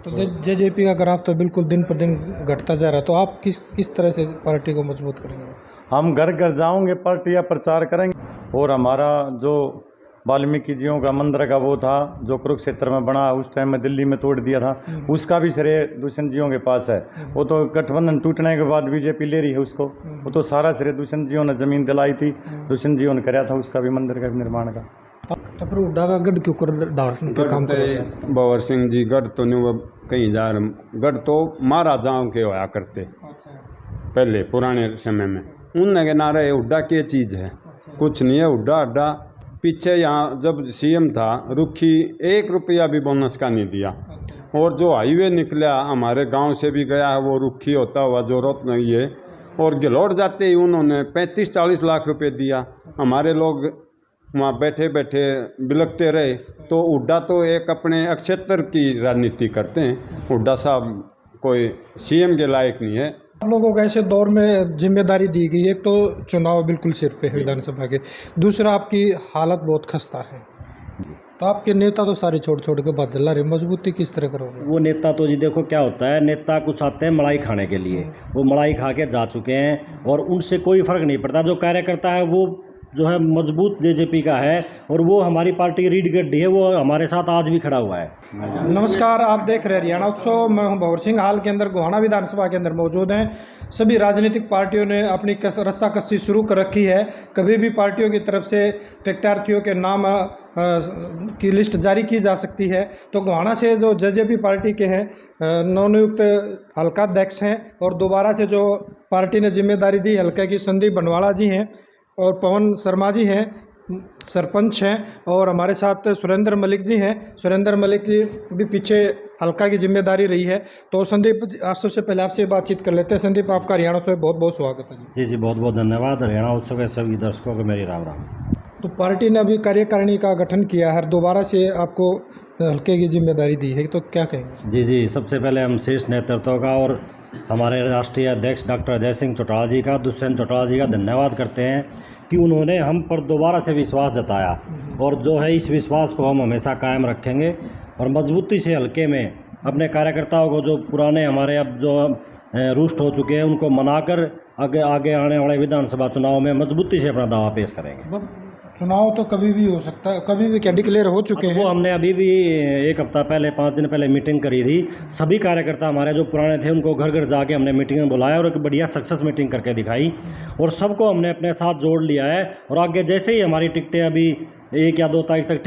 तो जेजेपी का ग्राफ तो बिल्कुल दिन पर दिन घटता जा रहा है, तो आप किस तरह से पार्टी को मजबूत करेंगे? हम घर घर जाओगे, पार्टी या प्रचार करेंगे। और हमारा जो वाल्मीकि जियों का मंदिर का वो था जो कुरुक्षेत्र में बना, उस टाइम में दिल्ली में तोड़ दिया था, उसका भी श्रेय दुष्यंत जियों के पास है। वो तो गठबंधन टूटने के बाद बीजेपी ले रही है उसको, वो तो सारा श्रेय दुष्यंत जियों ने जमीन दिलाई थी, दुष्यंत जियों ने कराया था उसका भी मंदिर का निर्माण का। तो फिर हुड्डा का गढ़ क्यों कर डालने का काम करोगे? भंवर सिंह जी गढ़ तो नहीं कहीं जा रहे, गढ़ तो महाराजाओं के होया करते पहले पुराने समय में, उनने के नारे हुड्डा क्या चीज़ है, कुछ नहीं है हुड्डा अड्डा। पीछे यहाँ जब सीएम था रुखी 1 रुपया भी बोनस का नहीं दिया, और जो हाईवे निकला हमारे गांव से भी गया है वो रुखी होता हुआ जो रोत नहीं है, और गिलौट जाते ही उन्होंने 35-40 लाख रुपए दिया। हमारे लोग वहाँ बैठे बैठे बिलखते रहे। तो हुड्डा तो एक अपने अक्षेत्र की राजनीति करते हैं, हुड्डा साहब कोई सीएम के लायक नहीं है। आप लोगों को ऐसे दौर में जिम्मेदारी दी गई, एक तो चुनाव बिल्कुल सिर पे है विधानसभा के, दूसरा आपकी हालत बहुत खस्ता है, तो आपके नेता तो सारे छोड़ छोड़ के बात जला रहे, मजबूती किस तरह करोगे? वो नेता तो जी देखो क्या होता है, नेता कुछ आते हैं मलाई खाने के लिए, वो मलाई खा के जा चुके हैं और उनसे कोई फ़र्क नहीं पड़ता। जो कार्यकर्ता है वो जो है मजबूत जेजेपी का है, और वो हमारी पार्टी रीढ़ की हड्डी है, वो हमारे साथ आज भी खड़ा हुआ है। नमस्कार, आप देख रहे हैं हरियाणा उत्सव। मैं हूं भंवर सिंह, हाल के अंदर गोहाना विधानसभा के अंदर मौजूद हैं। सभी राजनीतिक पार्टियों ने अपनी रस्साकस्सी शुरू कर रखी है। कभी भी पार्टियों की तरफ से प्रत्याशियों के नाम की लिस्ट जारी की जा सकती है। तो गोहाना से जो जेजेपी पार्टी के हैं नवनियुक्त हल्का अध्यक्ष हैं, और दोबारा से जो पार्टी ने जिम्मेदारी दी हल्के की, संदीप बनवाड़ा जी हैं और पवन शर्मा जी हैं, सरपंच हैं, और हमारे साथ सुरेंद्र मलिक जी हैं। सुरेंद्र मलिक जी भी पीछे हल्का की जिम्मेदारी रही है। तो संदीप, आप सबसे पहले आपसे बातचीत कर लेते हैं। संदीप, आपका हरियाणा उत्सव बहुत बहुत स्वागत है जी। जी बहुत बहुत धन्यवाद। हरियाणा उत्सव के सभी दर्शकों को मेरी राम राम। तो पार्टी ने अभी कार्यकारिणी का गठन किया है, दोबारा से आपको हल्के की जिम्मेदारी दी है, तो क्या कहेंगे? जी, सबसे पहले हम शीर्ष नेतृत्व का और हमारे राष्ट्रीय अध्यक्ष डॉक्टर अजय सिंह चौटाला जी का, दुष्यंत चौटाला जी का धन्यवाद करते हैं कि उन्होंने हम पर दोबारा से विश्वास जताया, और जो है इस विश्वास को हम हमेशा कायम रखेंगे और मजबूती से हल्के में अपने कार्यकर्ताओं को, जो पुराने हमारे अब जो रुष्ट हो चुके हैं, उनको मनाकर आगे आने वाले विधानसभा चुनाव में मजबूती से अपना दावा पेश करेंगे। चुनाव तो कभी भी हो सकता है, कभी भी क्या डिक्लेयर हो चुके हैं? वो हमने अभी भी 1 हफ्ता पहले 5 दिन पहले मीटिंग करी थी। सभी कार्यकर्ता हमारे जो पुराने थे उनको घर घर जाके हमने मीटिंग में बुलाया और एक बढ़िया सक्सेस मीटिंग करके दिखाई, और सबको हमने अपने साथ जोड़ लिया है। और आगे जैसे ही हमारी टिकटें अभी 1 या 2 तारीख तक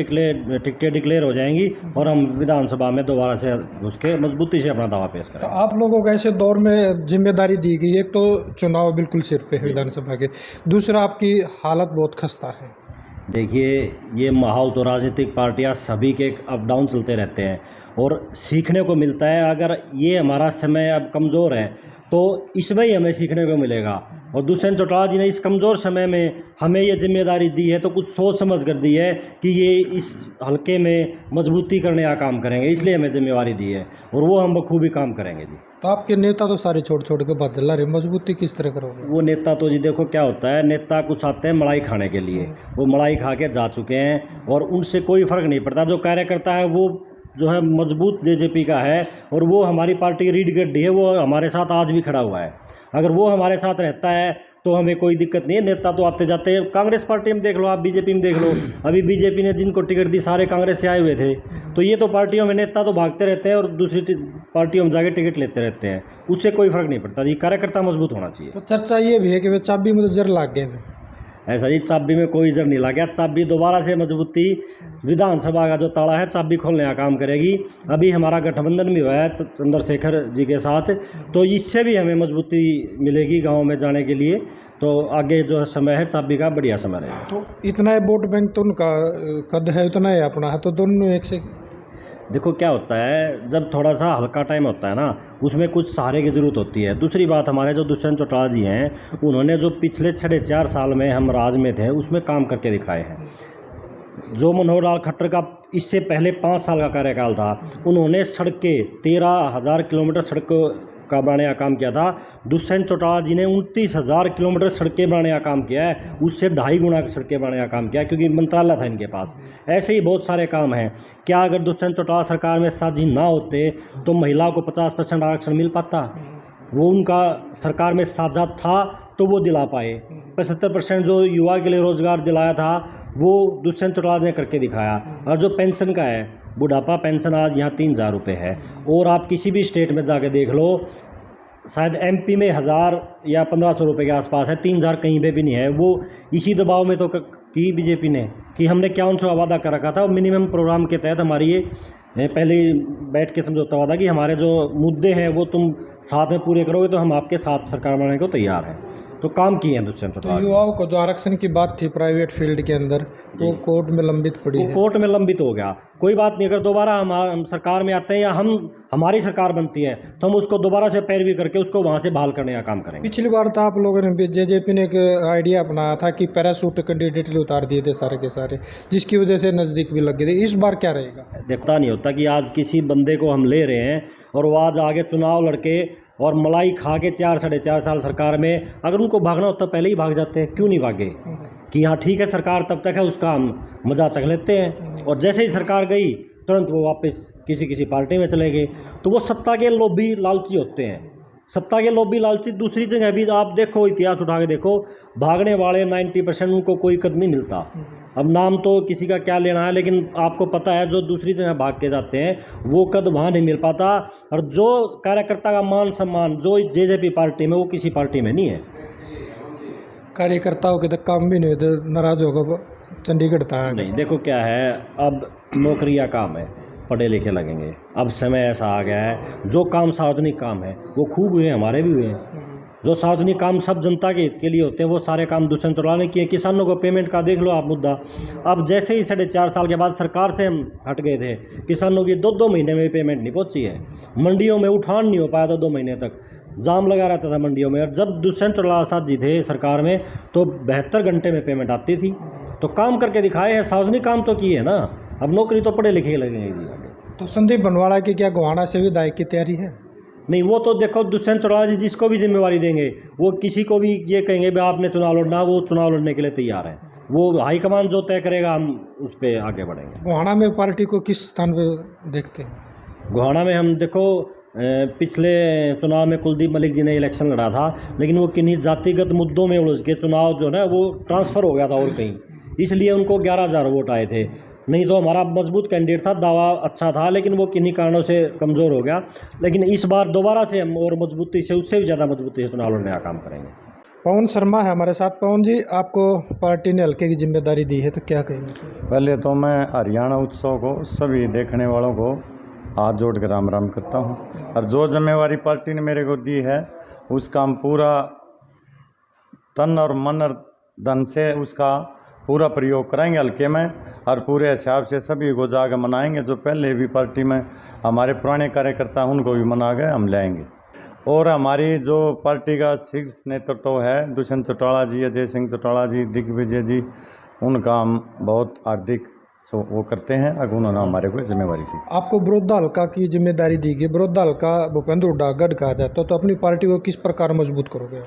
टिकटें डिक्लेयर हो जाएंगी और हम विधानसभा में दोबारा से घुस के मजबूती से अपना दावा पेश करें। तो आप लोगों को ऐसे दौर में जिम्मेदारी दी गई, एक तो चुनाव बिल्कुल सिर पे है विधानसभा के, दूसरा आपकी हालत बहुत खस्ता है। देखिए, ये माहौल तो राजनीतिक पार्टियां सभी के अप डाउन चलते रहते हैं और सीखने को मिलता है। अगर ये हमारा समय अब कमज़ोर है तो इसमें ही हमें सीखने को मिलेगा, और दुष्यंत चौटाला जी ने इस कमज़ोर समय में हमें ये जिम्मेदारी दी है तो कुछ सोच समझ कर दी है कि ये इस हल्के में मजबूती करने का काम करेंगे, इसलिए हमें जिम्मेदारी दी है और वो हम बखूबी काम करेंगे जी। तो आपके नेता तो सारे छोड़ छोड़ के बात जला रहे, मजबूती किस तरह करोगे? वो नेता तो जी देखो क्या होता है, नेता कुछ आते हैं मलाई खाने के लिए, वो मलाई खा के जा चुके हैं और उनसे कोई फ़र्क नहीं पड़ता। जो कार्यकर्ता है वो जो है मजबूत जेजेपी का है, और वो हमारी पार्टी रीढ़ की हड्डी है, वो हमारे साथ आज भी खड़ा हुआ है। अगर वो हमारे साथ रहता है तो हमें कोई दिक्कत नहीं है। नेता तो आते जाते हैं, कांग्रेस पार्टी में देख लो, आप बीजेपी में देख लो, अभी बीजेपी ने जिनको टिकट दी सारे कांग्रेस से आए हुए थे। तो ये तो पार्टियों में नेता तो भागते रहते हैं और दूसरी पार्टियों में जाके टिकट लेते रहते हैं, उससे कोई फ़र्क नहीं पड़ता जी। कार्यकर्ता मजबूत होना चाहिए। तो चर्चा ये भी है कि वे चाबी में तो जर लाग गए। ऐसा जी, चाबी में कोई जर नहीं लगा, चाबी दोबारा से मजबूती विधानसभा का जो ताला है चाबी खोलने का काम करेगी। अभी हमारा गठबंधन भी हुआ है चंद्रशेखर जी के साथ, तो इससे भी हमें मजबूती मिलेगी गांव में जाने के लिए। तो आगे जो समय है चाबी का बढ़िया समय रहेगा। तो इतना है वोट बैंक तो उनका कद है, उतना है अपना है, तो दोनों एक से। देखो क्या होता है, जब थोड़ा सा हल्का टाइम होता है ना, उसमें कुछ सहारे की ज़रूरत होती है। दूसरी बात, हमारे जो दुष्यंत चौटाला जी हैं, उन्होंने जो पिछले 4.5 साल में हम राज में थे उसमें काम करके दिखाए हैं। जो मनोहर लाल खट्टर का इससे पहले 5 साल का कार्यकाल था, उन्होंने सड़कें 13,000 किलोमीटर सड़क का बनाने का काम किया था, दुष्यंत चौटाला जी ने 29,000 किलोमीटर सड़कें बनाने का काम किया है, उससे 2.5 गुना सड़कें बनाने का काम किया है, क्योंकि मंत्रालय था इनके पास। ऐसे ही बहुत सारे काम हैं। क्या अगर दुष्यंत चौटाला सरकार में साझी ना होते तो महिलाओं को 50% आरक्षण मिल पाता? वो उनका सरकार में साझा था तो वो दिला पाए। 75% जो युवा के लिए रोजगार दिलाया था वो दुष्यंत चौटाला ने करके दिखाया। और जो पेंशन का है, बुढ़ापा पेंशन आज यहाँ 3,000 रुपये है, और आप किसी भी स्टेट में जाके देख लो, शायद एमपी में 1,000 या 1,500 रुपये के आसपास है, 3,000 कहीं पे भी नहीं है। वो इसी दबाव में तो की बीजेपी ने कि हमने क्या उनसे वादा कर रखा था, और मिनिमम प्रोग्राम के तहत हमारी ये पहले बैठ के समझौता हुआ था कि हमारे जो मुद्दे हैं वो तुम साथ में पूरे करोगे तो हम आपके साथ सरकार बनाने को तैयार हैं। तो काम किए हैं दुष्यंत चौटाला। तो युवाओं को जो आरक्षण की बात थी प्राइवेट फील्ड के अंदर, वो कोर्ट में लंबित पड़ी वो है। कोर्ट में लंबित हो गया, कोई बात नहीं। अगर दोबारा हम सरकार में आते हैं या हमारी सरकार बनती है तो हम उसको दोबारा से पैरवी करके उसको वहाँ से बहाल करने का काम करेंगे। पिछली बार तो आप लोगों ने जेजेपी ने एक आइडिया अपनाया था कि पैराशूट कैंडिडेट उतार दिए थे सारे के सारे, जिसकी वजह से नज़दीक भी लग गए थे। इस बार क्या रहेगा? देखता नहीं होता कि आज किसी बंदे को हम ले रहे हैं और वो आज आगे चुनाव लड़के और मलाई खा के 4-4.5 साल सरकार में, अगर उनको भागना होता पहले ही भाग जाते हैं। क्यों नहीं भागे? कि हाँ ठीक है सरकार तब तक है, उसका हम मजा चख लेते हैं, और जैसे ही सरकार गई तुरंत वो वापस किसी पार्टी में चले गए। तो वो सत्ता के लोभी लालची होते हैं, सत्ता के लोभी लालची। दूसरी जगह भी आप देखो, इतिहास उठा के देखो, भागने वाले 90% उनको कोई कद नहीं मिलता। अब नाम तो किसी का क्या लेना है, लेकिन आपको पता है जो दूसरी जगह भाग के जाते हैं वो कद वहाँ नहीं मिल पाता। और जो कार्यकर्ता का मान सम्मान जो जेजेपी पार्टी में, वो किसी पार्टी में नहीं है। कार्यकर्ताओं के तो काम भी नहीं होते, नाराज होगा चंडीगढ़ था। नहीं, देखो क्या है, अब नौकरी का काम है, पढ़े लिखे लगेंगे। अब समय ऐसा आ गया है, जो काम सार्वजनिक काम है वो खूब हुए, हमारे भी हुए हैं। जो सार्वजनिक काम सब जनता के हित के लिए होते हैं वो सारे काम दुष्यंत चौटाला ने किए। किसानों को पेमेंट का देख लो आप मुद्दा। अब जैसे ही 4.5 साल के बाद सरकार से हम हट गए थे, किसानों की 2-2 महीने में पेमेंट नहीं पहुंची है। मंडियों में उठान नहीं हो पाया था, 2 महीने तक जाम लगा रहता था मंडियों में। और जब दुष्यंत चौटाला साहब जी थे सरकार में तो 72 घंटे में पेमेंट आती थी। तो काम करके दिखाए हैं, सार्वजनिक काम तो किए है ना। अब नौकरी तो पढ़े लिखे लगेंगे जी आगे। तो संदीप बनवाड़ा की क्या गोहाना से विधायक की तैयारी है? नहीं, वो तो देखो दुष्यंत चौटाला जी जिसको भी जिम्मेवारी देंगे, वो किसी को भी ये कहेंगे भाई आपने चुनाव लड़ना, वो चुनाव लड़ने के लिए तैयार है। वो हाईकमान जो तय करेगा हम उस पर आगे बढ़ेंगे। गोहाना में पार्टी को किस स्थान पर देखते हैं? गोहाना में हम देखो पिछले चुनाव में कुलदीप मलिक जी ने इलेक्शन लड़ा था, लेकिन वो किन्हीं जातिगत मुद्दों में उलझ के चुनाव जो है वो ट्रांसफ़र हो गया था और कहीं, इसलिए उनको 11,000 वोट आए थे। नहीं तो हमारा मजबूत कैंडिडेट था, दावा अच्छा था, लेकिन वो किन्हीं कारणों से कमज़ोर हो गया। लेकिन इस बार दोबारा से हम और मजबूती से, उससे भी ज़्यादा मजबूती से चुनाव लड़ने का काम करेंगे। पवन शर्मा है हमारे साथ। पवन जी, आपको पार्टी ने हल्के की जिम्मेदारी दी है, तो क्या कहेंगे? पहले तो मैं हरियाणा उत्सव को सभी देखने वालों को हाथ जोड़ कर राम राम करता हूँ। और जो जिम्मेवारी पार्टी ने मेरे को दी है उसका हम पूरा तन और मन और धन से उसका पूरा प्रयोग करेंगे हल्के में, और पूरे हिसाब से सभी को जाकर मनाएंगे। जो पहले भी पार्टी में हमारे पुराने कार्यकर्ता उनको भी मना गए, हम लाएंगे। और हमारी जो पार्टी का शीर्ष नेतृत्व है, दुष्यंत चौटाला जी, अजय सिंह चौटाला जी, दिग्विजय जी, उनका हम बहुत हार्दिक वो करते हैं। अगर उन्होंने हमारे को जिम्मेवारी दी। आपको बड़ौदा हल्का की जिम्मेदारी दी गई। बड़ौदा हल्का भूपेंद्र हुड्डा गढ़ कहा जाता तो अपनी पार्टी को किस प्रकार मजबूत करोगे?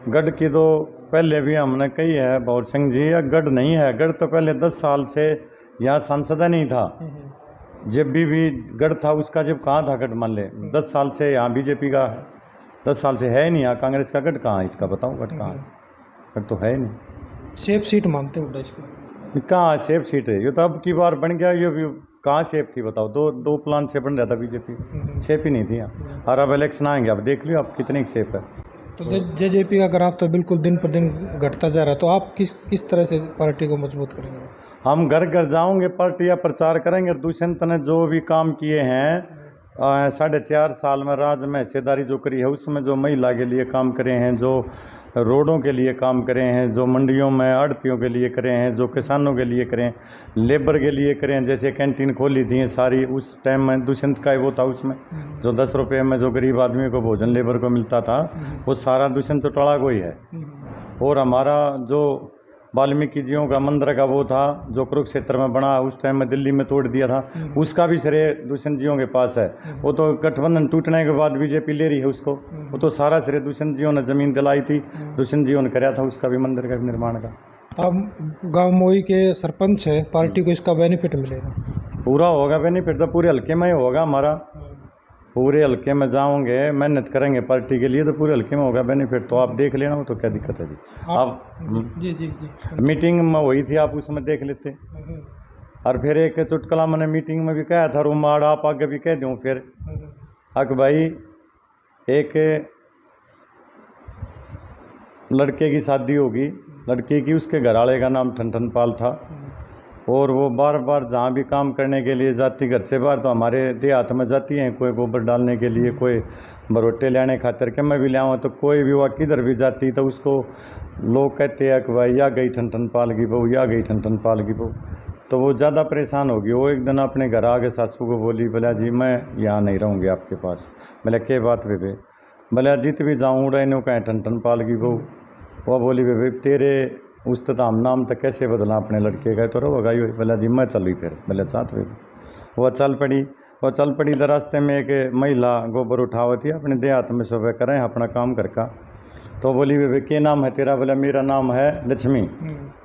गढ़ की तो पहले भी हमने कही है भवर सिंह जी, या गढ़ नहीं है। गढ़ तो पहले 10 साल से यहाँ सांसद नहीं था। जब भी गढ़ था उसका, जब कहाँ था गढ़, मान ले 10 साल से यहाँ बीजेपी का 10 साल से है नहीं। यहाँ कांग्रेस का गढ़ कहाँ है, इसका बताओ, गढ़ कहाँ है? गढ़ तो है नहीं। सेफ सीट मानते हुड्डा इसको? कहाँ सेफ सीट है? ये तो अब की बार बन गया। ये भी कहाँ सेफ थी बताओ? दो प्लान से बन रहा था बीजेपी, सेफ ही नहीं थी यहाँ। और अब इलेक्शन आएंगे, अब देख लियो आप कितनी सेफ है। तो जेजेपी का ग्राफ तो बिल्कुल दिन पर दिन घटता जा रहा है, तो आप किस तरह से पार्टी को मजबूत करेंगे? हम घर घर जाओगे, पार्टियाँ प्रचार करेंगे। दुष्यंत ने जो भी काम किए हैं 4.5 साल में राज्य में हिस्सेदारी जो करी है, उसमें जो महिला के लिए काम करे हैं, जो रोडों के लिए काम करे हैं, जो मंडियों में आड़तियों के लिए करे हैं, जो किसानों के लिए करें, लेबर के लिए करें, जैसे कैंटीन खोली थी सारी, उस टाइम में दुष्यंत का वो था। उसमें जो 10 रुपये में जो गरीब आदमी को भोजन लेबर को मिलता था, वो सारा दुष्यंत चौटाला को ही है। और हमारा जो वाल्मीकि जियों का मंदिर का वो था जो कुरुक्षेत्र में बना उस टाइम में दिल्ली में तोड़ दिया था, उसका भी श्रेय दुष्यंत जियों के पास है। वो तो गठबंधन टूटने के बाद बीजेपी ले रही है उसको, वो तो सारा श्रेय दुष्यंत जियों ने जमीन दिलाई थी, दुष्यंत जियों ने कराया था उसका भी मंदिर का निर्माण का। अब गांव मोई के सरपंच है, पार्टी को इसका बेनिफिट मिलेगा? पूरा होगा बेनिफिट तो पूरे हल्के में ही होगा हमारा, पूरे हल्के में जाओगे मेहनत करेंगे पार्टी के लिए तो पूरे हल्के में होगा बेनिफिट। तो आप देख लेना, वो तो क्या दिक्कत है जी। आप जी जी जी मीटिंग में हुई थी, आप उसमें देख लेते। और फिर एक चुटकुला मैंने मीटिंग में भी कहा था, रूमाड़ आप आगे भी कह दूँ फिर अक भाई, एक लड़के की शादी होगी, लड़के की, उसके घर वाले का नाम ठन पाल था, और वो बार बार जहाँ भी काम करने के लिए जाती घर से बाहर, तो हमारे देहात में जाती हैं, कोई गोबर डालने के लिए, कोई बरोटे लेने खातिर के मैं भी ले आऊँ, तो कोई भी वह किधर भी जाती तो उसको लोग कहते हैं कि भाई या गई ठन पाल की बहू, या गई ठन पाल की बहू। तो वो ज़्यादा परेशान होगी। वो एक दिन अपने घर आगे सासू को बोली, बोला जी मैं यहाँ नहीं रहूँगी आपके पास। बोले के बात बेबे? बोले जीत भी जाऊँ उड़ा इन्हों कहें ठन पाल की बहू। वह बोली बेबे तेरे उस नाम नाम तक कैसे बदला अपने लड़के का, तो रोगा ही। बोला जी मैं चली फिर। बोले साथ में वह चल पड़ी। वह चल पड़ी तो रास्ते में एक महिला गोबर उठावती है, अपने देहात में सुबह करें अपना काम करका। तो बोली बेबे के नाम है तेरा? बोला मेरा नाम है लक्ष्मी।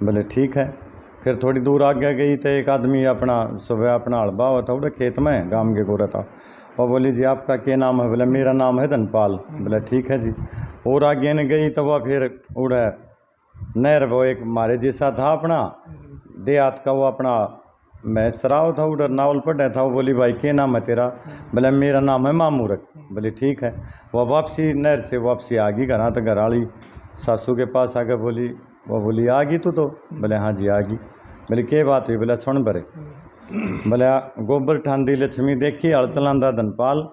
बोले ठीक है। फिर थोड़ी दूर आगे गई तो एक आदमी अपना सुबह अपना हड़बा हुआ था उड़ा खेत में, गांव के गोरा था। वह बोली जी आपका क्या नाम है? बोला मेरा नाम है धनपाल। बोला ठीक है जी। और आगे ने गई तो वह फिर उड़ा नहर, वो एक हमारे जैसा था अपना देहात का, वो अपना मैं सराव था उधर नावल पढ़ा था। वो बोली भाई क्या नाम है तेरा? बोले मेरा नाम है मामूरक। बोले ठीक है। वह वापसी नहर से वापसी आ गई घर, तो घर वाली सासू के पास आकर बोली, वह बोली आ गई तू तो? बोले हाँ जी आ गई। बोले क्या बात हुई? बोले सुन बरे। बोले गोबर ठांदी लक्ष्मी देखी, हल चलांदा धनपाल,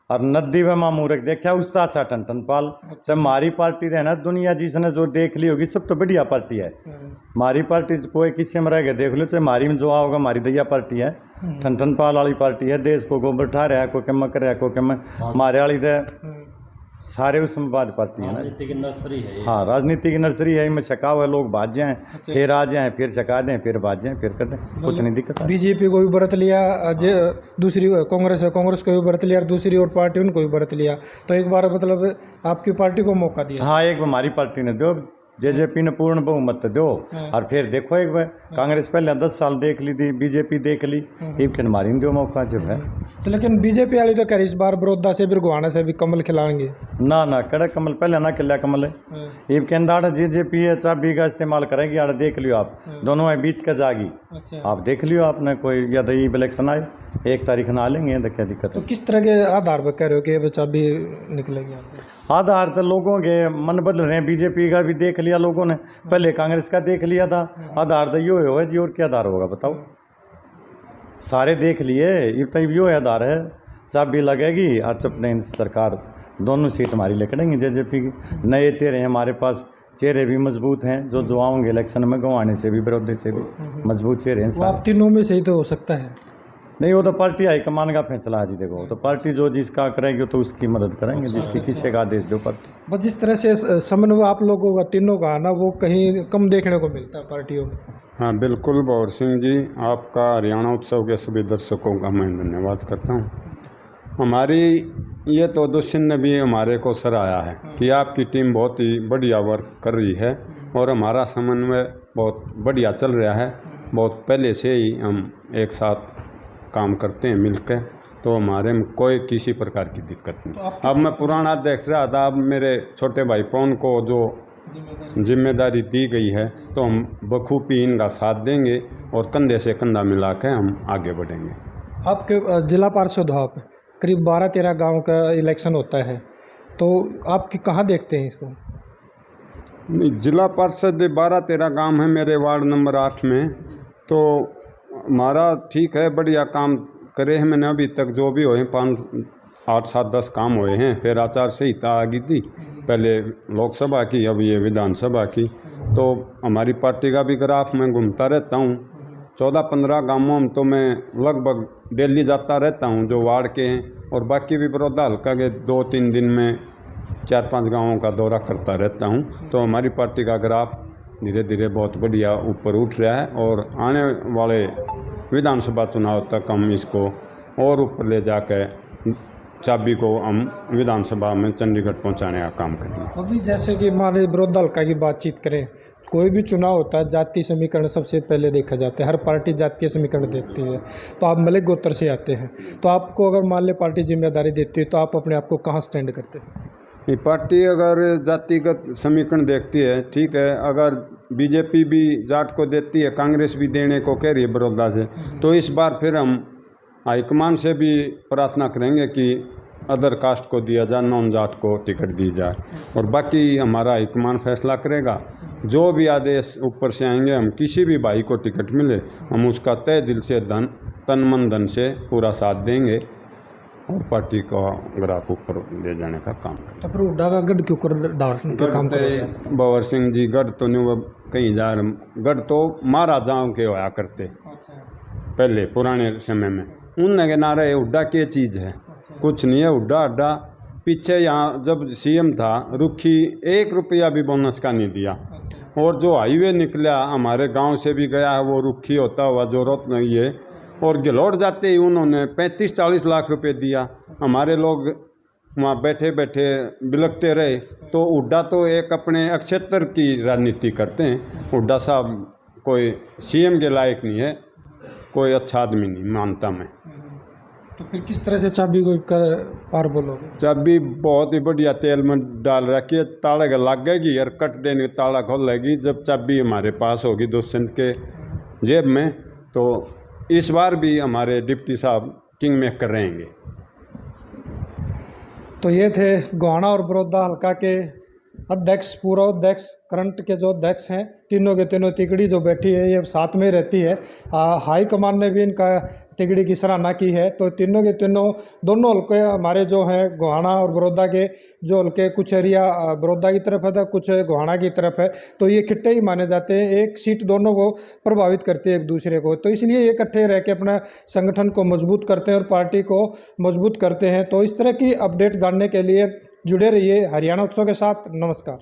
और नदी में मामूरक देखा उस्ताद सा ठन पाल। तो हमारी पार्टी है ना, दुनिया जिसने जो देख ली होगी सब तो बढ़िया पार्टी है हमारी पार्टी। कोई किसी में रह गए देख लो, तो हमारी में जो आओगा हमारी दैया पार्टी है, ठन पाल वाली पार्टी है। देश को गोबर ठा रहा है, कोई कम कर रहा है, कोई कम हमारे वाली तो सारे उसमें बात पाती है ना। राजनीति की नर्सरी है ये। हाँ राजनीति की नर्सरी है, इनमें छका हुआ लोग भाज जाएँ, फिर आ जाएँ, फिर छका दें, फिर भाज जाएँ, फिर कर दें, कुछ नहीं दिक्कत है। बीजेपी को भी बरत लिया, दूसरी कांग्रेस है, कांग्रेस को भी बरत लिया, और दूसरी और पार्टी उनको भी बरत लिया। तो एक बार मतलब आपकी पार्टी को मौका दिया। हाँ एक हमारी पार्टी ने दो, जेजेपी ने पूर्ण बहुमत दो, और फिर देखो एक बार कांग्रेस पहले 10 साल देख ली थी, बीजेपी देख ली, एक फिर हमारी दो मौका जब है। तो लेकिन बीजेपी वाली तो कह रही इस बार बड़ौदा से फिर गोहाना से भी कमल खिलाएंगे। ना ना कड़क कमल पहले ना खिला कमल है, ये कहता जेजेपी है चाबी का इस्तेमाल करेगी, आड़ देख लियो आप, दोनों है बीच का जागी। अच्छा। आप देख लियो आपने कोई, या तो ये इलेक्शन आए 1 तारीख ना लेंगे तो क्या दिक्कत तो है। किस तरह के आधार पर कह रहे हो कि चाबी निकलेगी यहाँ से? आधार तो लोगों के मन बदल रहे हैं, बीजेपी का भी देख लिया लोगों ने, पहले कांग्रेस का देख लिया था। आधार तो यो है जी, और क्या आधार होगा बताओ? सारे देख लिए, ये तो यो आधार है, चाबी लगेगी और चपने सरकार दोनों सीट हमारी लेकड़ेंगे जेजेपी की। नए चेहरे हैं हमारे पास, चेहरे भी मजबूत हैं, जो आएंगे इलेक्शन में गंवाने से भी विरोधी से भी मजबूत चेहरे हैं। आप तीनों में से ही तो हो सकता है। नहीं वो तो पार्टी हाईकमान का फैसला है जी। देखो तो पार्टी जो जिसका करेगी तो उसकी मदद करेंगे, जिसकी किसी का आदेश दो पार्टी। बस जिस तरह से समन्वय आप लोगों का तीनों का ना, वो कहीं कम देखने को मिलता है पार्टियों में। हाँ बिल्कुल भंवर सिंह जी, आपका हरियाणा उत्सव के सभी दर्शकों का मैं धन्यवाद करता हूँ। हमारी ये तो दुष्यंत ने भी हमारे को सराहा है कि आपकी टीम बहुत ही बढ़िया वर्क कर रही है, और हमारा समन्वय बहुत बढ़िया चल रहा है। बहुत पहले से ही हम एक साथ काम करते हैं मिलकर, तो हमारे में कोई किसी प्रकार की दिक्कत नहीं। अब मैं पुराना अध्यक्ष रहा था, अब मेरे छोटे भाई पवन को जो जिम्मेदारी दी गई है, तो हम बखूबी इनका साथ देंगे और कंधे से कंधा मिला के हम आगे बढ़ेंगे। आपके जिला पार्षद हो आप, करीब 12-13 गांव का इलेक्शन होता है, तो आप कहाँ देखते हैं इसको? नहीं, जिला पार्षद 12-13 गांव है मेरे वार्ड नंबर 8 में, तो हमारा ठीक है, बढ़िया काम करे हैं। मैंने अभी तक जो भी हुए 5, 8, 7, 10 काम हुए हैं। फिर आचार संहिता आ गई थी, पहले लोकसभा की, अब ये विधानसभा की। तो हमारी पार्टी का भी ग्राफ मैं घूमता रहता हूँ, 14-15 गाँवों में तो मैं लगभग दिल्ली जाता रहता हूँ जो वार्ड के हैं, और बाकी भी बड़ौदा हल्का के 2-3 दिन में 4-5 गाँवों का दौरा करता रहता हूँ। तो हमारी पार्टी का ग्राफ धीरे धीरे बहुत बढ़िया ऊपर उठ रहा है और आने वाले विधानसभा चुनाव तक हम इसको और ऊपर ले जाकर चाबी को हम विधानसभा में चंडीगढ़ पहुंचाने का काम करेंगे। अभी जैसे कि हमारे विरोध हल्का की बातचीत करें, कोई भी चुनाव होता है जातीय समीकरण सबसे पहले देखा जाता है, हर पार्टी जातीय समीकरण देखती है। तो आप मलिक गोत्र से आते हैं, तो आपको अगर मान ले पार्टी जिम्मेदारी देती है तो आप अपने आप को कहाँ स्टैंड करते हैं? ये पार्टी अगर जातिगत समीकरण देखती है, ठीक है, अगर बीजेपी भी जाट को देती है, कांग्रेस भी देने को कह रही है बड़ौदा से, तो इस बार फिर हम हाईकमान से भी प्रार्थना करेंगे कि अदर कास्ट को दिया जाए, नॉन जाट को टिकट दी जाए, और बाकी हमारा हाईकमान फैसला करेगा। जो भी आदेश ऊपर से आएंगे, हम किसी भी भाई को टिकट मिले हम उसका तय दिल से तन मन धन से पूरा साथ देंगे और पार्टी का ग्राफ ऊपर ले जाने का काम करें। तो फिर उड्डा का गढ़ क्यों कर डालने का काम करें? भंवर सिंह जी, गढ़ तो नहीं वो कहीं जा रहे, गढ़ तो महाराजाओं के होया करते पहले पुराने समय में। उनने के नारे उड्डा क्या चीज़ है, कुछ नहीं है उड्डा अड्डा। पीछे यहाँ जब सीएम था रुखी 1 रुपया भी बोनस का नहीं दिया, और जो हाईवे निकला हमारे गांव से भी गया है वो रुखी होता हुआ जो नहीं है, और गिलौट जाते ही उन्होंने 35-40 लाख रुपए दिया। हमारे लोग वहाँ बैठे बैठे बिलखते रहे। तो हुड्डा तो एक अपने अक्षेत्र की राजनीति करते हैं। हुड्डा साहब कोई सीएम के लायक नहीं है, कोई अच्छा आदमी नहीं मानता मैं। तो फिर किस तरह से चाबी को कर पार बोलोगे? चाबी बहुत ही बढ़िया तेल में डाल रखी है, ताला का लग गएगी और कट देने ताला खोल लेगी। जब चाबी हमारे पास होगी दुष्यंत के जेब में, तो इस बार भी हमारे डिप्टी साहब किंग मेकर रहेंगे। तो ये थे गोहाना और बड़ौदा हल्का के अध्यक्ष, पूर्व अध्यक्ष, करंट के जो अध्यक्ष हैं, तीनों के तीनों तिगड़ी जो बैठी है ये साथ में रहती है। हाई कमान ने भी इनका तिगड़ी की सराहना की है। तो तीनों के तीनों दोनों हल्के हमारे जो हैं गोहाना और बड़ौदा के, जो हल्के कुछ एरिया बड़ौदा की तरफ है तो कुछ गोहाना की तरफ है, तो ये इकट्ठे ही माने जाते हैं। एक सीट दोनों को प्रभावित करती है एक दूसरे को, तो इसलिए ये इकट्ठे रह के अपना संगठन को मजबूत करते हैं और पार्टी को मजबूत करते हैं। तो इस तरह की अपडेट जानने के लिए जुड़े रहिए हरियाणा उत्सव के साथ। नमस्कार।